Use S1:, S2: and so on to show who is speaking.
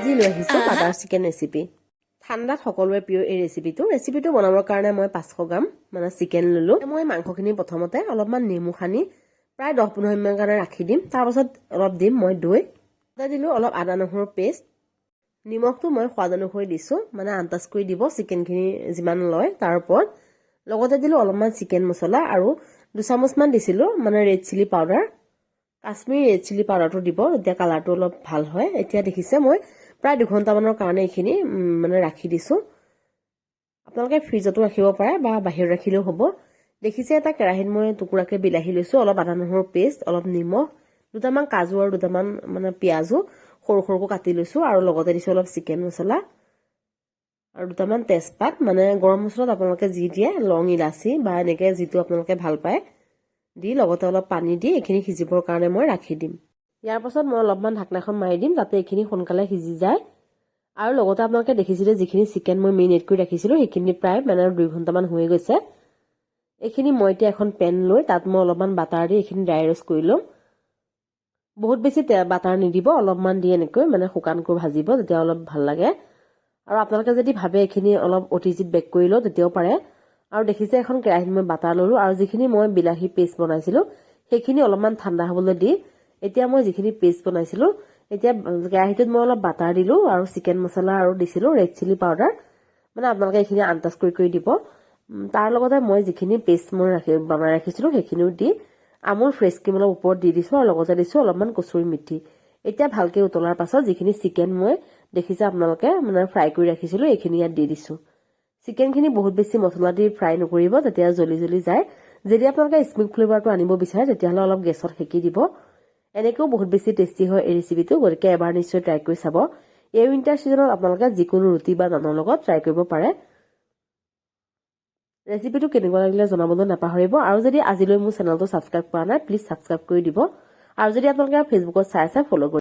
S1: আজি লৈ আহিছোঁ বাটাৰ চিকেন ৰেচিপি ঠাণ্ডাত সকলোৰে প্ৰিয় এই ৰেচিপিটো বনাবৰ কাৰণে মই 500 গ্ৰাম মানে চিকেন ললোঁ মই মাংসখিনি প্ৰথমতে অলপমান নেমু খানি প্ৰায় 10-15 মিনিট কাৰণে ৰাখি দিম তাৰ পাছত অলপ দিম মই দৈ তাতে দিলোঁ অলপ আদা নহৰুৰ পেষ্ট নিমখটো মই সোৱাদ অনুসৰি দিছোঁ মানে আন্দাজ কৰি দিব চিকেনখিনি যিমান লয় তাৰ ওপৰত লগতে দিলোঁ অলপমান চিকেন মছলা আৰু 2 চামুচমান দিছিলোঁ মানে red chilli powder Kashmiri red chilli পাউডাৰটো দিব এতিয়া কালাৰটো অলপ ভাল হয় এতিয়া দেখিছে মই প্ৰায় 2 ঘণ্টামানৰ কাৰণে এইখিনি মানে ৰাখি দিছোঁ আপোনালোকে ফ্ৰিজতো ৰাখিব পাৰে বা বাহিৰত ৰাখিলেও হ'ব দেখিছে এটা কেৰাহীত মই টুকুৰাকে বিলাহী লৈছোঁ অলপ আদা নহৰুৰ পেষ্ট অলপ নিমখ দুটামান কাজু আৰু দুটামান মানে পিয়াজো সৰু সৰুকৈ কাটি লৈছোঁ আৰু লগতে দিছোঁ অলপ চিকেন মছলা আৰু দুটামান তেজপাত মানে গৰম মছলাত আপোনালোকে যি দিয়ে লং ইলাচি বা এনেকৈ যিটো আপোনালোকে ভাল পায় দি লগতে অলপ পানী দি এইখিনি সিজিবৰ কাৰণে মই ৰাখি দিম ইয়াৰ পাছত মই অলপমান ঢাকনাখন মাৰি দিম যাতে এইখিনি সোনকালে সিজি যায় আৰু লগতে আপোনালোকে দেখিছিলে যিখিনি চিকেন মই মেৰিনেট কৰি ৰাখিছিলোঁ সেইখিনি প্ৰায় মানে 2 ঘণ্টামান হৈ গৈছে এইখিনি মই এতিয়া এখন পেন লৈ তাত মই অলপমান বাটাৰ দি এইখিনি ড্ৰাই ৰ'ষ্ট কৰি ল'ম বহুত বেছি বাটাৰ নিদিব অলপমান দি এনেকৈ মানে শুকানকৈ ভাজিব তেতিয়া অলপ ভাল লাগে আৰু আপোনালোকে যদি ভাবে এইখিনি অলপ অতিজিত বেক কৰি লওঁ তেতিয়াও পাৰে আৰু দেখিছে এখন কেৰাহীত মই বাটাৰ ললোঁ আৰু যিখিনি মই বিলাহী পেষ্ট বনাইছিলোঁ সেইখিনি অলপমান ঠাণ্ডা হ'বলৈ দি এতিয়া মই যিখিনি পেষ্ট বনাইছিলোঁ এতিয়া কেৰাহীটোত মই অলপ বাটাৰ দিলোঁ আৰু চিকেন মছলা আৰু দিছিলোঁ ৰেড চিলি পাউডাৰ মানে আপোনালোকে এইখিনি আন্দাজ কৰি দিব তাৰ লগতে মই যিখিনি পেষ্ট মই বনাই ৰাখিছিলোঁ সেইখিনিও দি আমুল ফ্ৰেছ ক্ৰীম অলপ ওপৰত দি দিছোঁ আৰু লগতে দিছোঁ অলপমান কচুৰি মেথি এতিয়া ভালকৈ উতলাৰ পাছত যিখিনি চিকেন মই দেখিছে আপোনালোকে মানে ফ্ৰাই কৰি ৰাখিছিলোঁ এইখিনি ইয়াত দি দিছোঁ চিকেনখিনি বহুত বেছি মছলা দি ফ্ৰাই নকৰিব তেতিয়া জ্বলি যায় যদি আপোনালোকে স্মোক ফ্লেভাৰটো আনিব বিচাৰে তেতিয়াহ'লে অলপ গেছত সেকি দিব এনেকৈও বহুত বেছি টেষ্টি হয় এই ৰেচিপিটো গতিকে এবাৰ নিশ্চয় ট্ৰাই কৰি চাব এই উইণ্টাৰ ছিজনত আপোনালোকে যিকোনো ৰুটি বা নানৰ লগত ট্ৰাই কৰিব পাৰে ৰেচিপিটো কেনেকুৱা লাগিলে জনাবলৈ নাপাহৰিব আৰু যদি আজিলৈ মোৰ চেনেলটো ছাবস্ক্ৰাইব কৰা নাই প্লিজ ছাবস্ক্ৰাইব কৰি দিব আৰু যদি আপোনালোকে ফেচবুকত চাই ফলো কৰিব